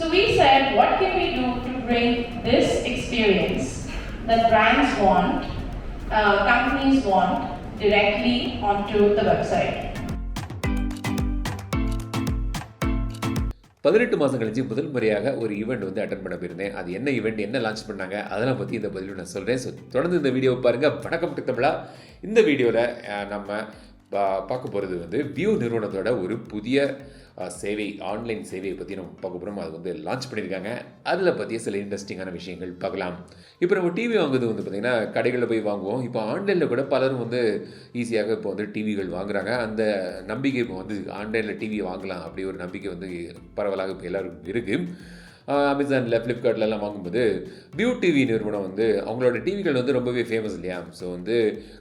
So we said, what can we do to bring this experience that brands want, companies want, directly onto the website? 18 மாதம் கழிச்சு முதல் முறையாக ஒரு event வந்து attend பண்ண போயிருந்தேன். அது என்ன ஈவெண்ட், என்ன லான்ச் பண்ணாங்க, அதெல்லாம் பற்றி இந்த பதிவில் நான் சொல்கிறேன். ஸோ தொடர்ந்து இந்த வீடியோவை பாருங்கள். வணக்கம் தமிழா. இந்த வீடியோவில் நம்ம பார்க்க போகிறது வந்து வியூ நிறுவனத்தோட ஒரு புதிய சேவை, ஆன்லைன் சேவையை பற்றி நம்ம பார்க்க போகிறோம். அது வந்து லான்ச் பண்ணியிருக்காங்க. அதில் பற்றிய சில இன்ட்ரெஸ்டிங்கான விஷயங்கள் பார்க்கலாம். இப்போ நம்ம டிவி வாங்குறது வந்து பார்த்திங்கன்னா கடைகளில் போய் வாங்குவோம். இப்போ ஆன்லைனில் கூட பலரும் வந்து ஈஸியாக இப்போ வந்து டிவிகள் வாங்குகிறாங்க. அந்த நம்பிக்கை இப்போ வந்து ஆன்லைனில் டிவி வாங்கலாம் அப்படி ஒரு நம்பிக்கை வந்து பரவலாக இப்போ எல்லாருக்கும் இருக்குது. அமேசானில், ஃப்ளிப்கார்ட்லலாம் வாங்கும்போது வியூ டிவி நிறுவனம் வந்து அவங்களோட டிவிகள் வந்து ரொம்பவே ஃபேமஸ் இல்லையா? ஸோ வந்து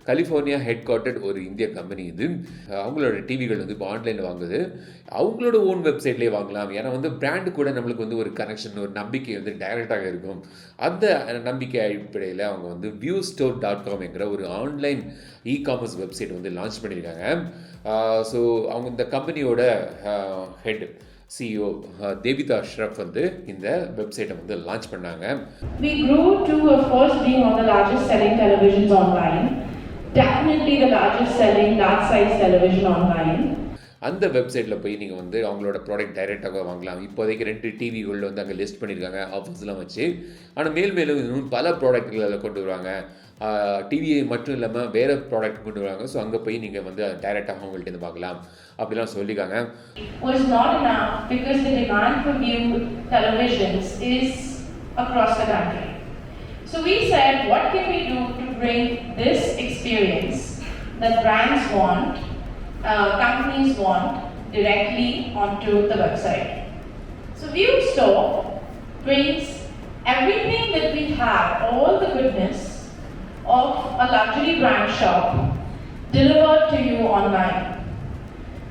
கலிஃபோர்னியா ஹெட் குவார்ட்டர்ட் ஒரு இந்திய கம்பெனி இது. அவங்களோட டிவிகள் வந்து இப்போ ஆன்லைனில் வாங்குது. அவங்களோட ஓன் வெப்சைட்லேயே வாங்கலாம். ஏன்னா வந்து பிராண்டு கூட நம்மளுக்கு வந்து ஒரு கனெக்ஷன், ஒரு நம்பிக்கை வந்து டைரெக்டாக இருக்கும். அந்த நம்பிக்கை அடிப்படையில் அவங்க வந்து viewstore.com என்கிற ஒரு ஆன்லைன் இ-காமர்ஸ் வெப்சைட் வந்து லான்ச் பண்ணியிருக்காங்க. ஸோ அவங்க இந்த கம்பெனியோட ஹெட் CEO Devita வந்து இந்த வெப்சைட்டை வந்து லான்ச் பண்ணாங்க. We grew to, of course, being one of the largest selling televisions online. Definitely the largest selling large size television online. அந்த வெப்சைட்டில் போய் நீங்கள் வந்து அவங்களோட ப்ராடக்ட் டைரெக்டாக வாங்கலாம். இப்போதைக்கு 2 டிவிகள் வந்து அங்கே லிஸ்ட் பண்ணியிருக்காங்க ஆஃபர்ஸ்லாம் வச்சு. ஆனால் மேலும் இன்னும் பல ப்ராடக்ட்கள் அதில் கொண்டு வருவாங்க. டிவியை மட்டும் இல்லாமல் வேறு ப்ராடக்ட் கொண்டு வருவாங்க. ஸோ அங்கே போய் நீங்கள் வந்து டைரெக்டாக அவங்கள்ட்ட பார்க்கலாம் அப்படிலாம் சொல்லியிருக்காங்க. Was not enough because the demand for view televisions is across the country. So we said, what can we do to bring this experience that brands want, companies want, directly onto the website? So View Store brings everything that we have, all the goodness of a luxury brand shop delivered to you online.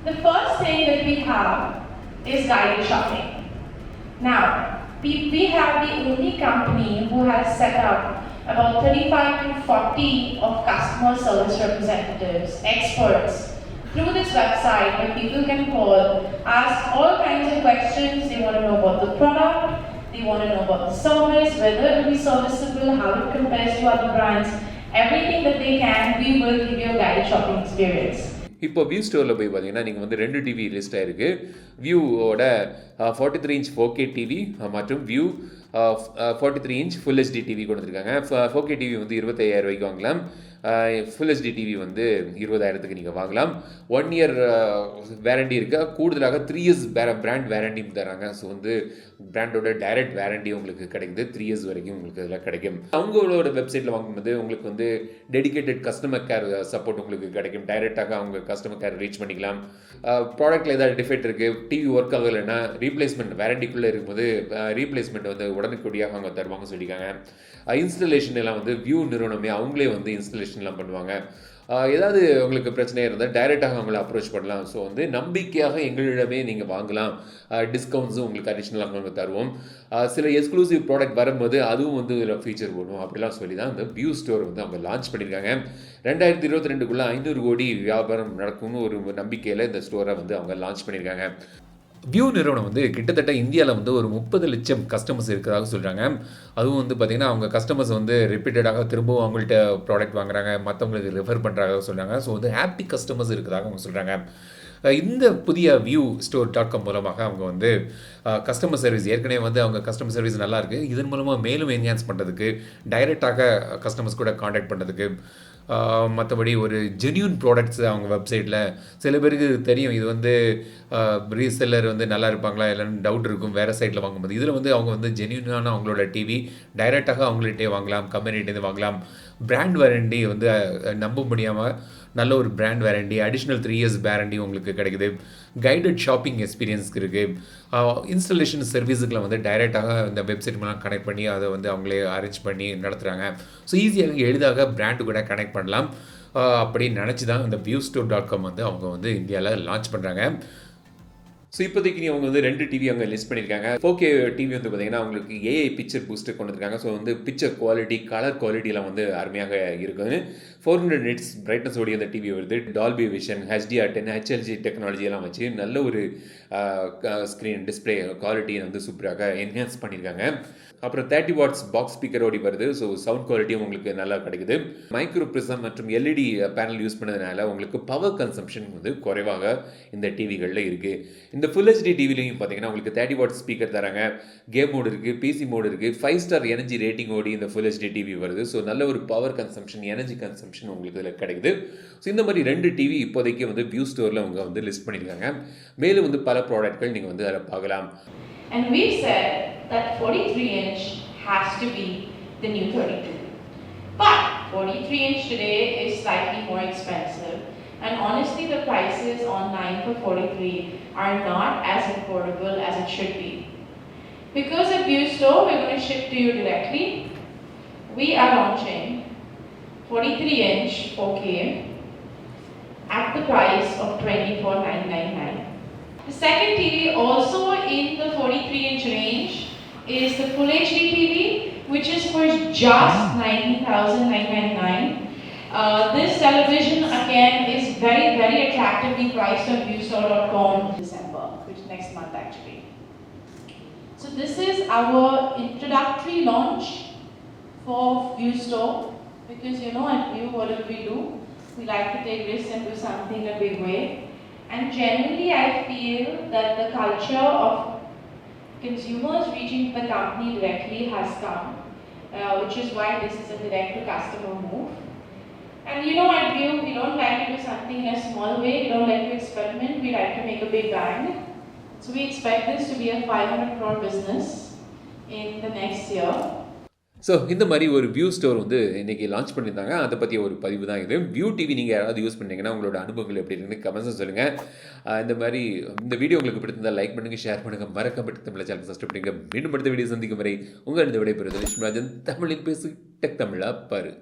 The first thing that we have is guided shopping. Now, we have the only company who has set up about 35 to 40 of customer service representatives, experts, through this website where people can call, ask all kinds of questions. They want to know about the product, they want to know about the service, whether it will be serviceable, how it compares to other brands. Everything that they can, we will give you a guided shopping experience. இப்போ view ஸ்டோரில் போய் பார்த்தீங்கன்னா நீங்கள் வந்து 2 TV list ஆகிருக்கு. வியூவோட 43 inch 4K TV மற்றும் view 43 inch full HD TV கொண்டு வந்திருக்காங்க. 4K டிவி வந்து 25,000 ரூபாய்க்கு வாங்கலாம். ஃபுல் HD டிவி வந்து 20,000க்கு நீங்கள் வாங்கலாம். 1 இயர் வேரண்டி இருக்கா. கூடுதலாக 3 இயர்ஸ் பிராண்ட் வேரண்டியும் தராங்க. ஸோ வந்து பிராண்டோட டைரக்ட் வேரண்டி உங்களுக்கு கிடைக்குது. 3 இயர்ஸ் வரைக்கும் உங்களுக்கு இதெல்லாம் கிடைக்கும். அவங்களோட வெப்சைட்டில் வாங்கும்போது உங்களுக்கு வந்து டெடிகேட்டட் கஸ்டமர் கேர் சப்போர்ட் உங்களுக்கு கிடைக்கும். டைரெக்டாக அவங்க கஸ்டமர் கேர் ரீச் பண்ணிக்கலாம். ப்ராடக்ட்டில் ஏதாவது டிஃபெக்ட் இருக்குது, டிவி ஒர்க் ஆகலைன்னா ரீப்ளேஸ்மெண்ட் வேரண்டிக்குள்ளே இருக்கும்போது ரீப்ளேஸ்மெண்ட் வந்து உடனுக்குடியாக அவங்க தருவாங்க சொல்லியிருக்காங்க. இன்ஸ்டலேஷன் எல்லாம் வந்து வியூ நிறுவனமே அவங்களே வந்து இன்ஸ்டலேஷன்லாம் பண்ணுவாங்க. ஏதாவது உங்களுக்கு பிரச்சனையாக இருந்தால் டைரெக்டாக அவங்கள அப்ரோச் பண்ணலாம். ஸோ வந்து நம்பிக்கையாக எங்களிடமே நீங்கள் வாங்கலாம். டிஸ்கவுண்ட்ஸும் உங்களுக்கு அடிஷ்னலாக நாங்கள் தருவோம். சில எக்ஸ்க்ளூசிவ் ப்ராடக்ட் வரும்போது அதுவும் வந்து இதில் ஃபீச்சர் போடும். அப்படிலாம் சொல்லி தான் இந்த வியூ ஸ்டோர் வந்து அவங்க லான்ச் பண்ணியிருக்காங்க. 2022 500 கோடி வியாபாரம் நடக்கும்னு ஒரு நம்பிக்கையில் இந்த ஸ்டோரை வந்து அவங்க லான்ச் பண்ணியிருக்காங்க. வியூ நிறுவனம் வந்து கிட்டத்தட்ட இந்தியாவில் வந்து ஒரு 30 லட்சம் கஸ்டமர்ஸ் இருக்கிறதாக சொல்கிறாங்க. அதுவும் வந்து பார்த்திங்கன்னா அவங்க கஸ்டமர்ஸ் வந்து ரிப்பீட்டடாக திரும்பவும் அவங்கள்ட்ட ப்ராடக்ட் வாங்குறாங்க, மற்றவங்களுக்கு ரெஃபர் பண்ணுறாங்க சொல்கிறாங்க. ஸோ வந்து ஹாப்பி கஸ்டமர்ஸ் இருக்கிறதாக அவங்க சொல்கிறாங்க. இந்த புதிய viewstore.com மூலமாக அவங்க வந்து கஸ்டமர் சர்வீஸ், ஏற்கனவே வந்து அவங்க கஸ்டமர் சர்வீஸ் நல்லாயிருக்கு, இதன் மூலமாக மேலும் என்ஹான்ஸ் பண்ணுறதுக்கு, டைரெக்டாக கஸ்டமர்ஸ் கூட காண்டாக்ட் பண்ணுறதுக்கு, மற்றபடி ஒரு ஜென்யூன் ப்ராடக்ட்ஸ் அவங்க வெப்சைட்டில் சில பேருக்கு தெரியும் இது வந்து ரீசெல்லர் வந்து நல்லா இருப்பாங்களா இல்லைன்னு டவுட் இருக்கும் வேறு சைட்டில் வாங்கும்போது. இதில் வந்து அவங்க வந்து ஜென்யூனான அவங்களோட டிவி டைரெக்டாக அவங்கள்ட்டே வாங்கலாம், கம்பெனிகிட்டேருந்து வாங்கலாம். பிராண்ட் வாரண்டி வந்து நம்ப முடியாமல் நல்ல ஒரு brand warranty, additional 3 years warranty உங்களுக்கு கிடைக்குது. கைடட் ஷாப்பிங் எக்ஸ்பீரியன்ஸ்க்கு இருக்குது. இன்ஸ்டலேஷன் சர்வீஸுக்குலாம் வந்து டைரெக்டாக இந்த வெப்சைட் மூலம் கனெக்ட் பண்ணி அதை வந்து அவங்களே அரேஞ்ச் பண்ணி நடத்துகிறாங்க. ஸோ ஈஸியாக எளிதாக பிராண்டு கூட கனெக்ட் பண்ணலாம். அப்படி நினச்சி தான் இந்த viewstore.com வந்து அவங்க வந்து இந்தியாவில் லான்ச் பண்ணுறாங்க. ஸோ இப்போதைக்கு அவங்க வந்து 2 டிவி அவங்க லிஸ்ட் பண்ணியிருக்காங்க. 4K டிவி வந்து பார்த்தீங்கன்னா, உங்களுக்கு ஏஐ பிக்சர் பூஸ்டர் கொண்டு வந்திருக்காங்க. ஸோ வந்து பிக்சர் குவாலிட்டி, கலர் குவாலிட்டிலாம் வந்து அருமையாக இருக்குது. 400 நிட்ஸ் பிரைட்னஸ் ஓடிய அந்த டிவி வருது. Dolby vision, HDR10, HLG technology எல்லாம் வச்சு நல்ல ஒரு ஸ்க்ரீன் டிஸ்பிளே குவாலிட்டியை வந்து சூப்பராக என்ஹான்ஸ் பண்ணியிருக்காங்க. அப்புறம் 30 வாட்ஸ் பாக்ஸ் ஸ்பீக்கரோடி வருது. ஸோ சவுண்ட் குவாலிட்டியும் உங்களுக்கு நல்லா கிடைக்குது. மைக்ரோ ப்ரிசம் மற்றும் எல்இடி பேனல் யூஸ் பண்ணதுனால உங்களுக்கு பவர் கன்சம்ஷன் வந்து குறைவாக இந்த டிவிகளில் இருக்குது. இந்த ஃபுல் ஹெச்டி டிவிலையும் பார்த்தீங்கன்னா உங்களுக்கு 30 வாட்ஸ் ஸ்பீக்கர் தராங்க. கேம் மோடு இருக்குது, பிசி மோடு இருக்குது, 5 ஸ்டார் எனர்ஜி ரேட்டிங் ஓடி இந்த ஃபுல் ஹெச்டி டிவி வருது. ஸோ நல்ல ஒரு பவர் கன்சம்ஷன், எனர்ஜி கன்சம்ஷன் உங்களுக்கு இதில் கிடைக்குது. ஸோ இந்த மாதிரி 2 டிவி இப்போதைக்கு வந்து வியூ ஸ்டோரில் அவங்க வந்து லிஸ்ட் பண்ணியிருக்காங்க. மேலும் வந்து பல ப்ராடக்ட்கள் நீங்கள் வந்து அதில் பார்க்கலாம். And we said that 43-inch has to be the new 32. But 43-inch today is slightly more expensive. And honestly, the prices online for 43 are not as affordable as it should be. Because at View Store, we're going to ship to you directly. We are launching 43-inch 4K at the price of $24,999. The second TV also in the 43-inch range is the Full HD TV, which is for just $19,999. This television again is very, very attractively priced on viewstore.com in December, which is next month actually. So this is our introductory launch for View Store, because you know at View what do? We like to take risks and do something in a big way. And generally, I feel that the culture of consumers reaching the company directly has come, which is why this is a direct-to-customer move. And you know, at View, we don't like to do something in a small way. We don't like to experiment. We like to make a big bang. So we expect this to be a 500 crore business in the next year. So இந்த மாதிரி ஒரு view store வந்து இன்றைக்கி launch பண்ணியிருந்தாங்க. அதை பற்றிய ஒரு பதிவு தான் இது. வியூ டிவி நீங்கள் யாராவது யூஸ் பண்ணீங்கன்னா உங்களோட அனுபவங்கள் எப்படி இருக்குன்னு கமெண்ட்ஸ் சொல்லுங்கள். இந்த மாதிரி இந்த வீடியோ உங்களுக்கு பிடித்திருந்தால் லைக் பண்ணுங்கள், ஷேர் பண்ணுங்கள், மறக்காம தமிழ் சேனல் சப்ஸ்கிரைப் பண்ணுங்கள். மீண்டும் அடுத்த வீடியோ சந்திக்கும் வரை உங்கள் இந்த விடைபெறுவது விஷ்ணுராஜன். தமிழில் பேசு டெக் தமிழா பாரு.